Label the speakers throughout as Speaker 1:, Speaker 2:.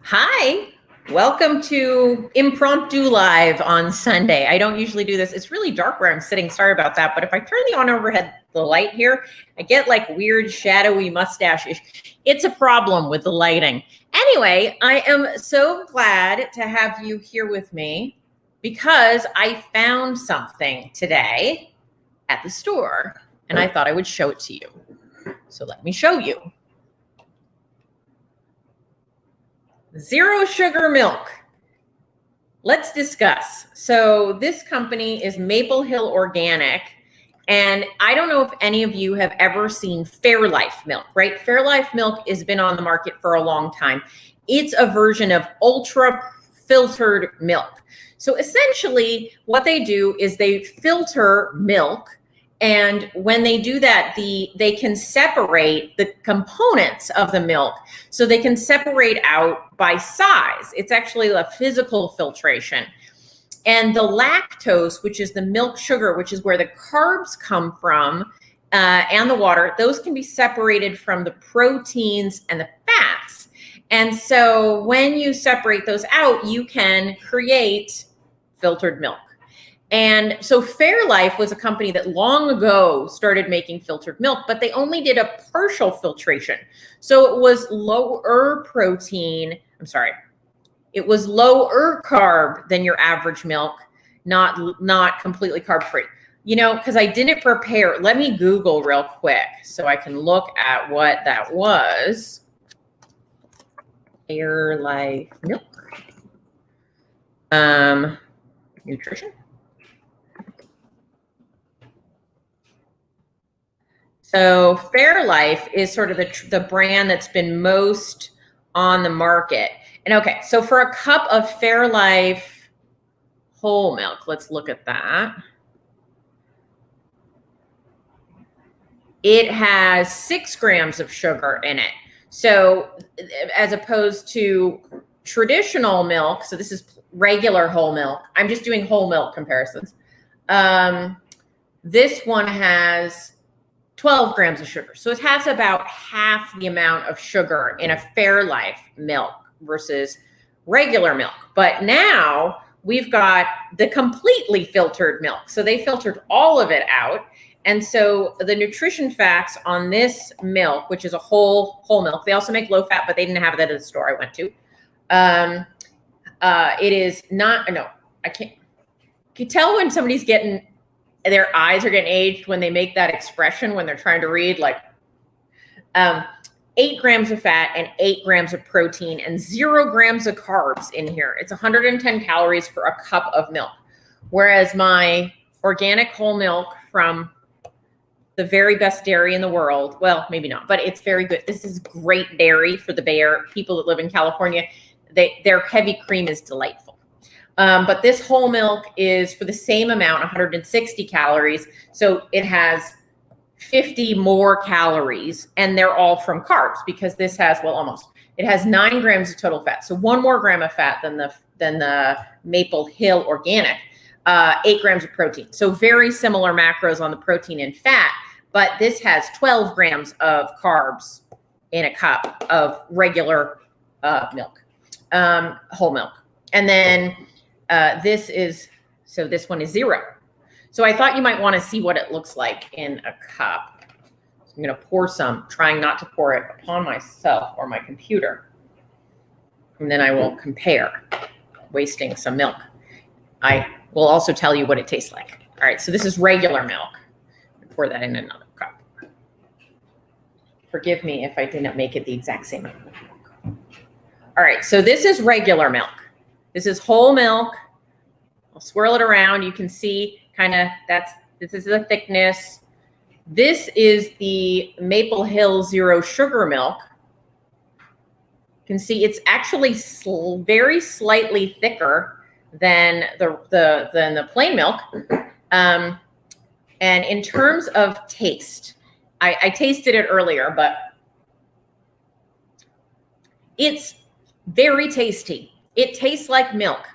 Speaker 1: Hi, welcome to Impromptu Live on Sunday. I don't usually do this. It's really dark where I'm sitting. Sorry about that. But if I turn the light here, I get like weird shadowy mustache-ish. It's a problem with the lighting. Anyway, I am so glad to have you here with me because I found something today at the store and I thought I would show it to you. So let me show you. Zero sugar milk. Let's discuss. So this company is Maple Hill Organic. And I don't know if any of you have ever seen Fairlife milk, right? Fairlife milk has been on the market for a long time. It's a version of ultra filtered milk. So essentially what they do is they filter milk. And when they do that, they can separate the components of the milk. So they can separate out by size. It's actually a physical filtration. And the lactose, which is the milk sugar, which is where the carbs come from, and the water, those can be separated from the proteins and the fats. And so when you separate those out, you can create filtered milk. And so Fairlife was a company that long ago started making filtered milk, but they only did a partial filtration. So it was lower protein, it was lower carb than your average milk, not completely carb free. You know, because I didn't prepare, let me Google real quick so I can look at what that was. Fairlife milk. Nutrition. So Fairlife is sort of the brand that's been most on the market. And okay, so for a cup of Fairlife whole milk, let's look at that. It has 6 grams of sugar in it. So as opposed to traditional milk, so this is regular whole milk. I'm just doing whole milk comparisons. This one has 12 grams of sugar. So it has about half the amount of sugar in a Fairlife milk versus regular milk. But now we've got the completely filtered milk. So they filtered all of it out. And so the nutrition facts on this milk, which is a whole milk, they also make low fat, but they didn't have that at the store I went to. It is not, no, I can't, you can tell when somebody's their eyes are getting aged when they make that expression when they're trying to read, like 8 grams of fat and 8 grams of protein and 0 grams of carbs in here. It's 110 calories for a cup of milk. Whereas my organic whole milk from the very best dairy in the world, well, maybe not, but it's very good. This is great dairy for the Bay Area people that live in California. Their heavy cream is delightful. But this whole milk is for the same amount, 160 calories. So it has 50 more calories, and they're all from carbs because this has, well, almost. It has 9 grams of total fat. So 1 more gram of fat than the Maple Hill Organic, 8 grams of protein. So very similar macros on the protein and fat, but this has 12 grams of carbs in a cup of regular milk, whole milk. And then this one is 0. So I thought you might want to see what it looks like in a cup. So I'm going to pour some, trying not to pour it upon myself or my computer. And then I will compare, wasting some milk. I will also tell you what it tastes like. All right, so this is regular milk. Pour that in another cup. Forgive me if I didn't make it the exact same amount of milk. All right, so this is regular milk. This is whole milk. I'll swirl it around. You can see kind of this is the thickness. This is the Maple Hill Zero Sugar milk. You can see it's actually very slightly thicker than the plain milk. And in terms of taste, I tasted it earlier, but it's very tasty. It tastes like milk.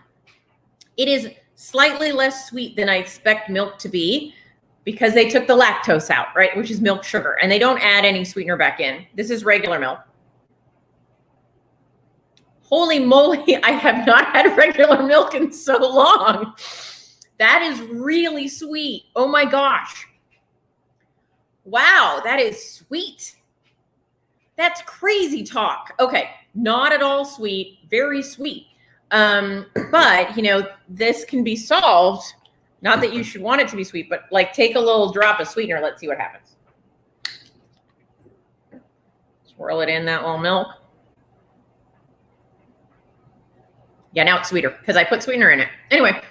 Speaker 1: It is slightly less sweet than I expect milk to be because they took the lactose out, right? Which is milk sugar, and they don't add any sweetener back in. This is regular milk. Holy moly, I have not had regular milk in so long. That is really sweet. Oh my gosh. Wow, that is sweet. That's crazy talk. Okay, not at all sweet, very sweet. But, you know, this can be solved. Not that you should want it to be sweet, but like take a little drop of sweetener. Let's see what happens. Swirl it in that little milk. Yeah, now it's sweeter because I put sweetener in it. Anyway,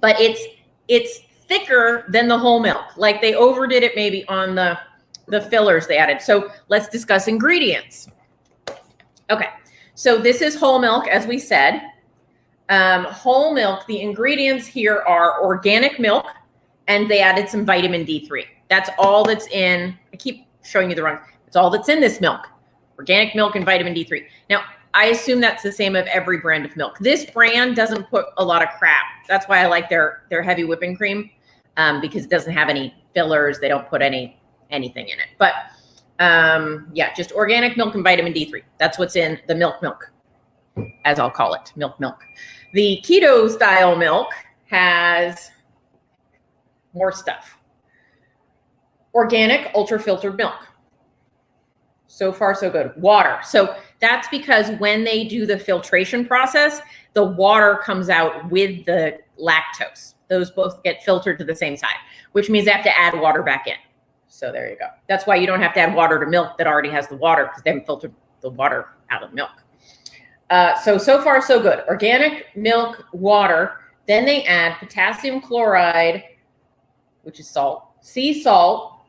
Speaker 1: but it's thicker than the whole milk. Like they overdid it maybe on the fillers they added. So let's discuss ingredients. Okay, so this is whole milk, as we said. Whole milk, the ingredients here are organic milk, and they added some vitamin D3. That's all that's in, I keep showing you the wrong, it's all that's in this milk. Organic milk and vitamin D3. Now, I assume that's the same of every brand of milk. This brand doesn't put a lot of crap. That's why I like their heavy whipping cream, because it doesn't have any fillers. They don't put anything in it. But yeah, just organic milk and vitamin D3. That's what's in the milk, as I'll call it, milk. The keto style milk has more stuff. Organic ultra filtered milk. So far, so good. Water. So that's because when they do the filtration process, the water comes out with the lactose. Those both get filtered to the same side, which means they have to add water back in. So there you go. That's why you don't have to add water to milk that already has the water, because they haven't filtered the water out of the milk. So far, so good. Organic milk, water. Then they add potassium chloride, which is salt, sea salt.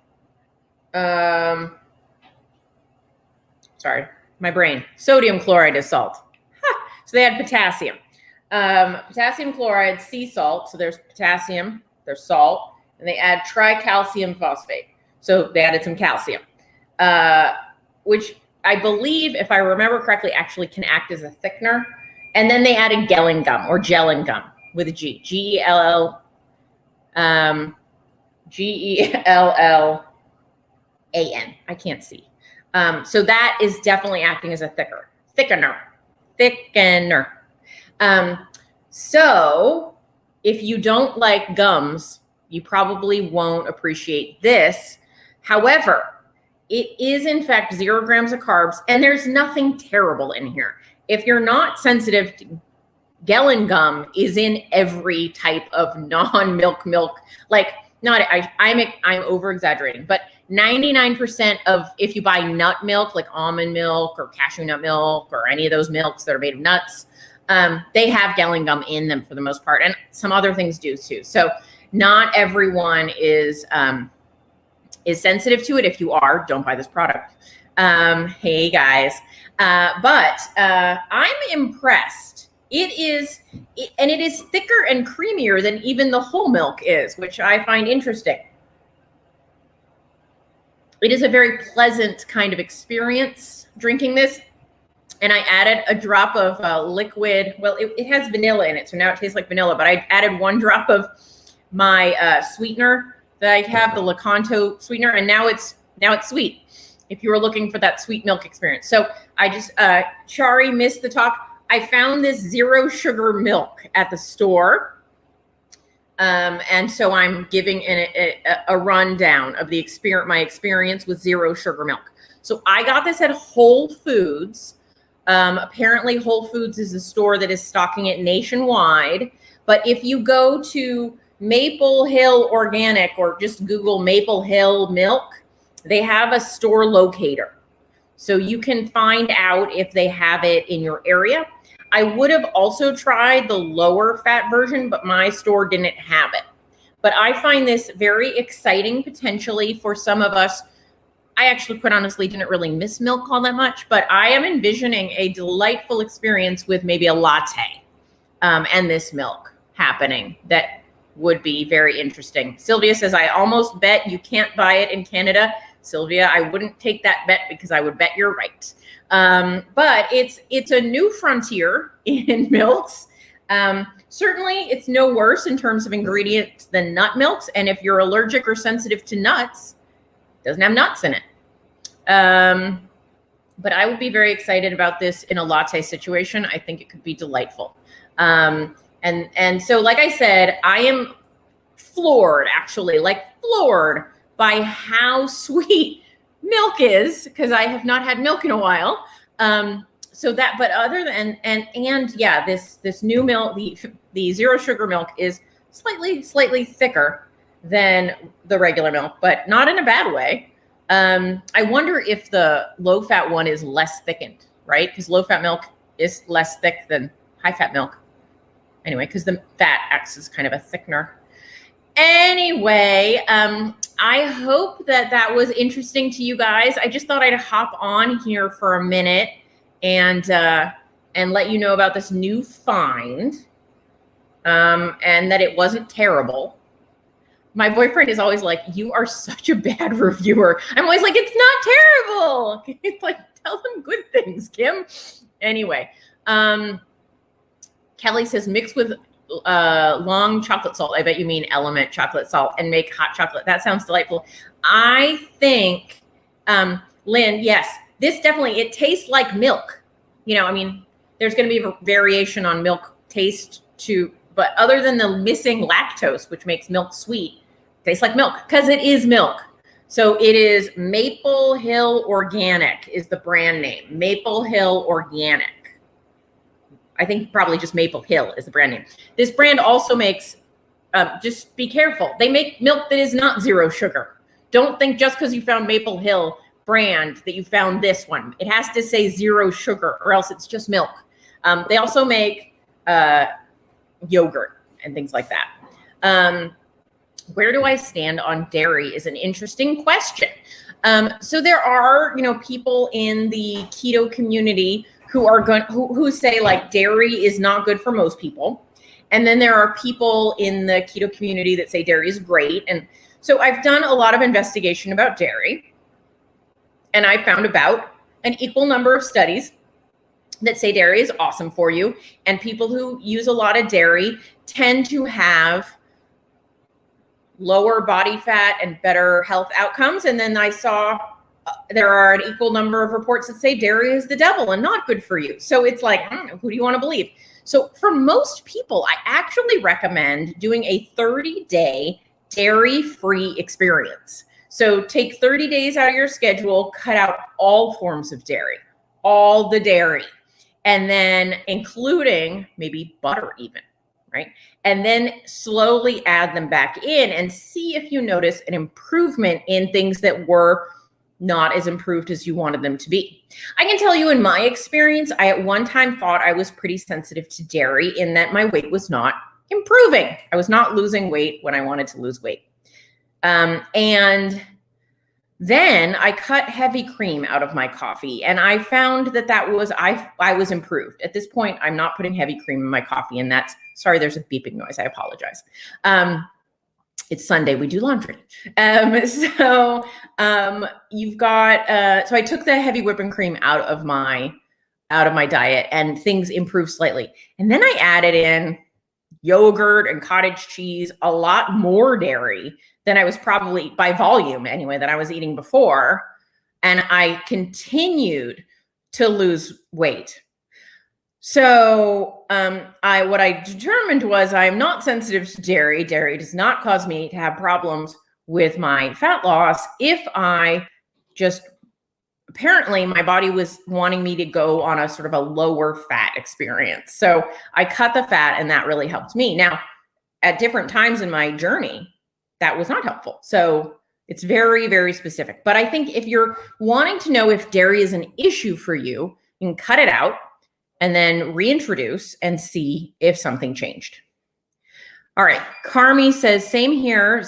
Speaker 1: Sorry, my brain. Sodium chloride is salt. So they add potassium. Potassium chloride, sea salt. So there's potassium, there's salt, and they add tricalcium phosphate. So they added some calcium, which I believe, if I remember correctly, actually can act as a thickener. And then they added gelling gum or gelling gum with a G. G-E-L-L-A-N. I can't see. So that is definitely acting as a thickener. So if you don't like gums, you probably won't appreciate this. However, it is in fact 0 grams of carbs, and there's nothing terrible in here. If you're not sensitive to gelling gum, is in every type of non-milk milk. Like I'm over exaggerating, but 99% of, if you buy nut milk, like almond milk or cashew nut milk or any of those milks that are made of nuts, they have gelling gum in them for the most part. And some other things do too. So not everyone is sensitive to it. If you are, don't buy this product. Hey guys. But I'm impressed. It is thicker and creamier than even the whole milk is, which I find interesting. It is a very pleasant kind of experience drinking this. And I added a drop of liquid. Well, it has vanilla in it, so now it tastes like vanilla. But I added 1 drop of my sweetener that I have, the Lakanto sweetener, and now it's sweet. If you were looking for that sweet milk experience, so I just Shari missed the talk. I found this 0 sugar milk at the store. And so I'm giving a rundown of my experience with 0 sugar milk. So I got this at Whole Foods. Apparently Whole Foods is a store that is stocking it nationwide. But if you go to Maple Hill Organic or just Google Maple Hill Milk, they have a store locator. So you can find out if they have it in your area. I would have also tried the lower fat version, but my store didn't have it. But I find this very exciting potentially for some of us. I actually, quite honestly, didn't really miss milk all that much, but I am envisioning a delightful experience with maybe a latte and this milk happening that would be very interesting. Sylvia says, I almost bet you can't buy it in Canada. Sylvia, I wouldn't take that bet because I would bet you're right. But it's a new frontier in milks. Certainly it's no worse in terms of ingredients than nut milks. And if you're allergic or sensitive to nuts, it doesn't have nuts in it. but I would be very excited about this in a latte situation. I think it could be delightful. And so, like I said, I am floored, actually, like floored by how sweet milk is, because I have not had milk in a while. So that, but other than, and yeah, this new milk, the zero sugar milk is slightly thicker than the regular milk, but not in a bad way. I wonder if the low fat one is less thickened, right? Because low fat milk is less thick than high fat milk. Anyway, because the fat acts as kind of a thickener. Anyway, I hope that was interesting to you guys. I just thought I'd hop on here for a minute and let you know about this new find, and that it wasn't terrible. My boyfriend is always like, "You are such a bad reviewer." I'm always like, "It's not terrible." It's like, tell them good things, Kim. Anyway, Kelly says, mix with long chocolate salt. I bet you mean Element chocolate salt, and make hot chocolate. That sounds delightful. I think, Lynn, yes, this definitely, it tastes like milk. You know, I mean, there's going to be a variation on milk taste too, but other than the missing lactose, which makes milk sweet, it tastes like milk because it is milk. So it is Maple Hill Organic is the brand name. Maple Hill Organic. I think probably just Maple Hill is the brand name. This brand also makes, just be careful. They make milk that is not zero sugar. Don't think just because you found Maple Hill brand that you found this one. It has to say zero sugar or else it's just milk. They also make yogurt and things like that. Where do I stand on dairy is an interesting question. So there are, people in the keto community who are who say like dairy is not good for most people. And then there are people in the keto community that say dairy is great. And so I've done a lot of investigation about dairy, and I found about an equal number of studies that say dairy is awesome for you. And people who use a lot of dairy tend to have lower body fat and better health outcomes. And then I saw there are an equal number of reports that say dairy is the devil and not good for you. So it's like, who do you want to believe? So for most people, I actually recommend doing a 30-day dairy-free experience. So take 30 days out of your schedule, cut out all forms of dairy, all the dairy, and then including maybe butter even, right? And then slowly add them back in and see if you notice an improvement in things that were not as improved as you wanted them to be. I can tell you in my experience, I at one time thought I was pretty sensitive to dairy in that my weight was not improving. I was not losing weight when I wanted to lose weight. And then I cut heavy cream out of my coffee, and I found that was, I was improved. At this point, I'm not putting heavy cream in my coffee, and sorry, there's a beeping noise. I apologize. It's Sunday, we do laundry. So you've got, so I took the heavy whipping cream out of my diet, and things improved slightly. And then I added in yogurt and cottage cheese, a lot more dairy than I was probably, by volume anyway, than I was eating before. And I continued to lose weight. So what I determined was I'm not sensitive to dairy. Dairy does not cause me to have problems with my fat loss if I just, apparently my body was wanting me to go on a sort of a lower fat experience. So I cut the fat, and that really helped me. Now, at different times in my journey, that was not helpful. So it's very, very specific. But I think if you're wanting to know if dairy is an issue for you, you can cut it out and then reintroduce and see if something changed. All right. Carmi says, same here.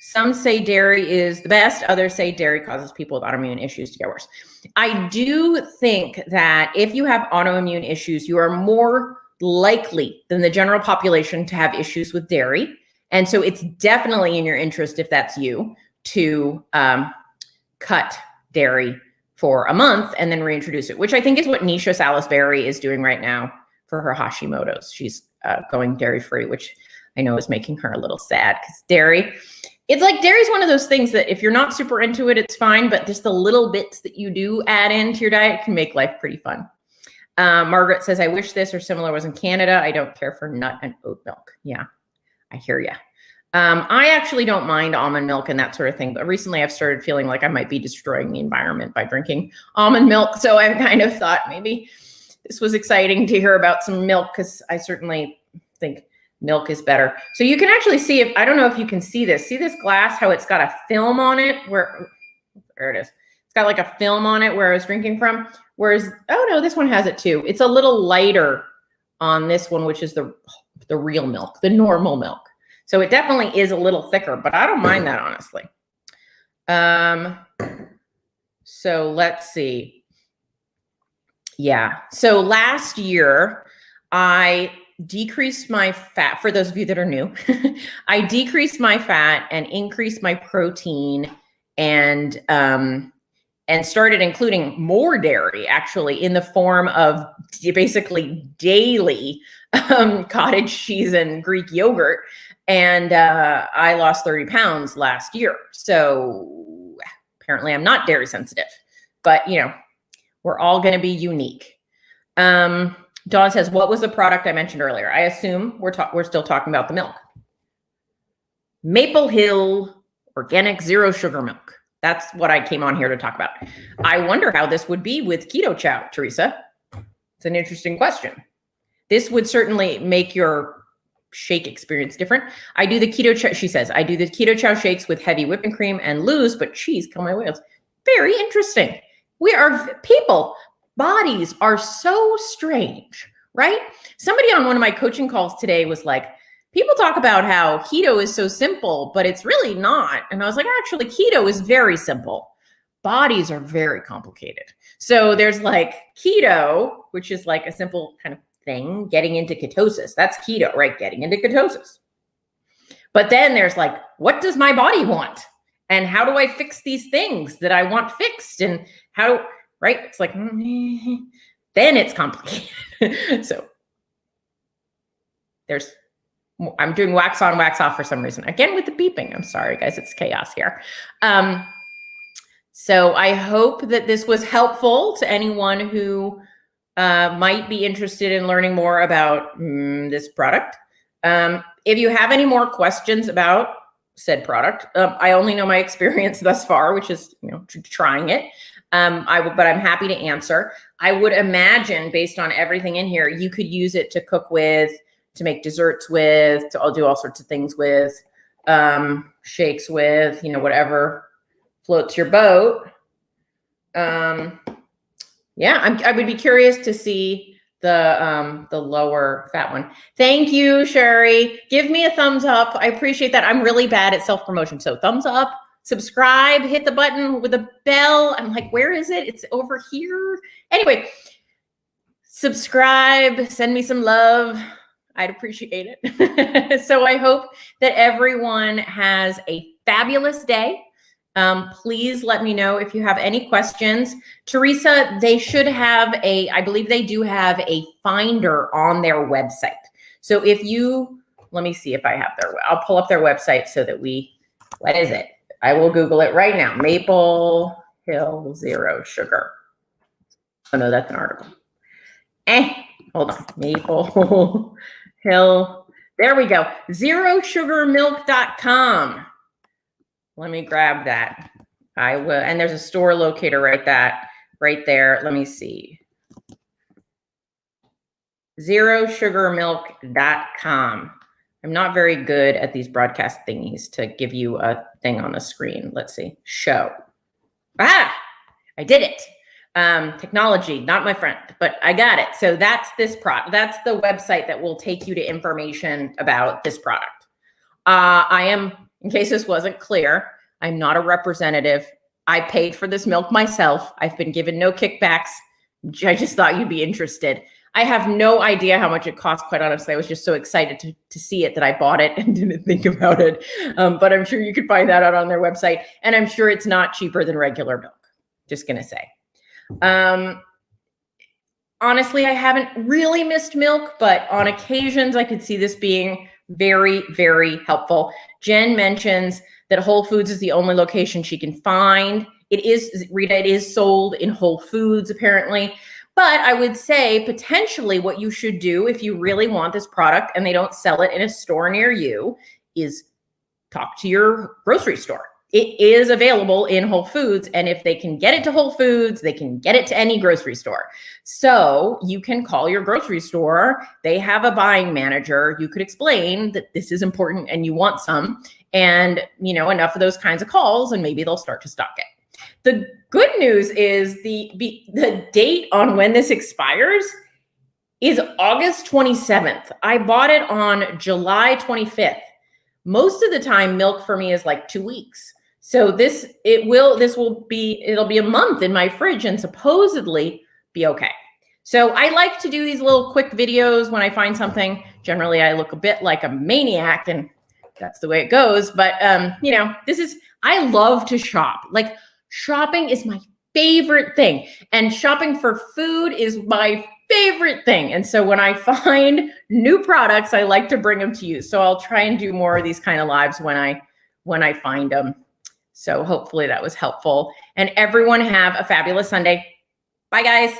Speaker 1: Some say dairy is the best. Others say dairy causes people with autoimmune issues to get worse. I do think that if you have autoimmune issues, you are more likely than the general population to have issues with dairy. And so it's definitely in your interest, if that's you, to cut dairy for a month and then reintroduce it, which I think is what Nisha Salisbury is doing right now for her Hashimoto's. She's going dairy-free, which I know is making her a little sad because dairy It's like dairy is one of those things that if you're not super into it, it's fine. But just the little bits that you do add into your diet can make life pretty fun. Margaret says, I wish this or similar was in Canada. I don't care for nut and oat milk. Yeah, I hear you. I actually don't mind almond milk and that sort of thing. But recently I've started feeling like I might be destroying the environment by drinking almond milk. So I've kind of thought maybe this was exciting to hear about some milk, because I certainly think milk is better. So you can actually see, if I don't know if you can see this glass, how it's got a film on it where, there it is. It's got like a film on it where I was drinking from. Whereas, oh no, this one has it too. It's a little lighter on this one, which is the real milk, the normal milk. So it definitely is a little thicker, but I don't mind that, honestly. So let's see. Yeah. So last year I decreased my fat. For those of you that are new, I decreased my fat and increased my protein, and started including more dairy, actually, in the form of basically daily cottage cheese and Greek yogurt. And I lost 30 pounds last year. So apparently I'm not dairy sensitive, but you know, we're all going to be unique. Dawn says, what was the product I mentioned earlier? I assume we're still talking about the milk. Maple Hill organic zero sugar milk. That's what I came on here to talk about. I wonder how this would be with keto chow, Teresa. It's an interesting question. This would certainly make your shake experience different. I do the keto chow, she says, I do the keto chow shakes with heavy whipping cream and loose, but cheese, kill my wheels. Very interesting. We are people. Bodies are so strange, right? Somebody on one of my coaching calls today was like, people talk about how keto is so simple, but it's really not. And I was like, actually, keto is very simple. Bodies are very complicated. So there's like keto, which is like a simple kind of thing, getting into ketosis. That's keto, right? Getting into ketosis. But then there's like, what does my body want? And how do I fix these things that I want fixed? And how, right? It's like, then it's complicated. So I'm doing wax on, wax off for some reason. Again, with the beeping. I'm sorry, guys. It's chaos here. So I hope that this was helpful to anyone who might be interested in learning more about this product. If you have any more questions about said product, I only know my experience thus far, which is, you know, trying it. But I'm happy to answer. I would imagine, based on everything in here, you could use it to cook with, to make desserts with, to do all sorts of things with, shakes with, you know, whatever floats your boat. Yeah, I would be curious to see the lower fat one. Thank you, Sherry. Give me a thumbs up. I appreciate that. I'm really bad at self-promotion. So thumbs up, subscribe, hit the button with a bell. I'm like, where is it? It's over here. Anyway, subscribe, send me some love. I'd appreciate it. So I hope that everyone has a fabulous day. Please let me know if you have any questions. Teresa, they should have I believe they do have a finder on their website. So if you, let me see if I have I'll pull up their website so that what is it? I will Google it right now. Maple Hill Zero Sugar. Oh no, that's an article. Hold on. Maple Hill. There we go. ZeroSugarMilk.com. Let me grab that. I will. And there's a store locator right there. Let me see. ZeroSugarMilk.com. I'm not very good at these broadcast thingies to give you a thing on the screen. Let's see. Show. I did it. Technology, not my friend, but I got it. So that's this product. That's the website that will take you to information about this product. I am, in case this wasn't clear, I'm not a representative. I paid for this milk myself. I've been given no kickbacks. I just thought you'd be interested. I have no idea how much it costs, quite honestly. I was just so excited to see it that I bought it and didn't think about it. But I'm sure you could find that out on their website. And I'm sure it's not cheaper than regular milk. Just going to say. Honestly, I haven't really missed milk, but on occasions I could see this being Very, very helpful. Jen mentions that Whole Foods is the only location she can find. It is, Rita, it is sold in Whole Foods apparently. But I would say potentially what you should do if you really want this product and they don't sell it in a store near you is talk to your grocery store. It is available in Whole Foods. And if they can get it to Whole Foods, they can get it to any grocery store. So you can call your grocery store. They have a buying manager. You could explain that this is important and you want some, and enough of those kinds of calls, and maybe they'll start to stock it. The good news is the date on when this expires is August 27th. I bought it on July 25th. Most of the time, milk for me is like 2 weeks. So it'll be a month in my fridge and supposedly be okay. So I like to do these little quick videos when I find something. Generally, I look a bit like a maniac, and that's the way it goes. But I love to shop. Like, shopping is my favorite thing, and shopping for food is my favorite thing. And so when I find new products, I like to bring them to you. So I'll try and do more of these kind of lives when I find them. So hopefully that was helpful. And everyone have a fabulous Sunday. Bye, guys.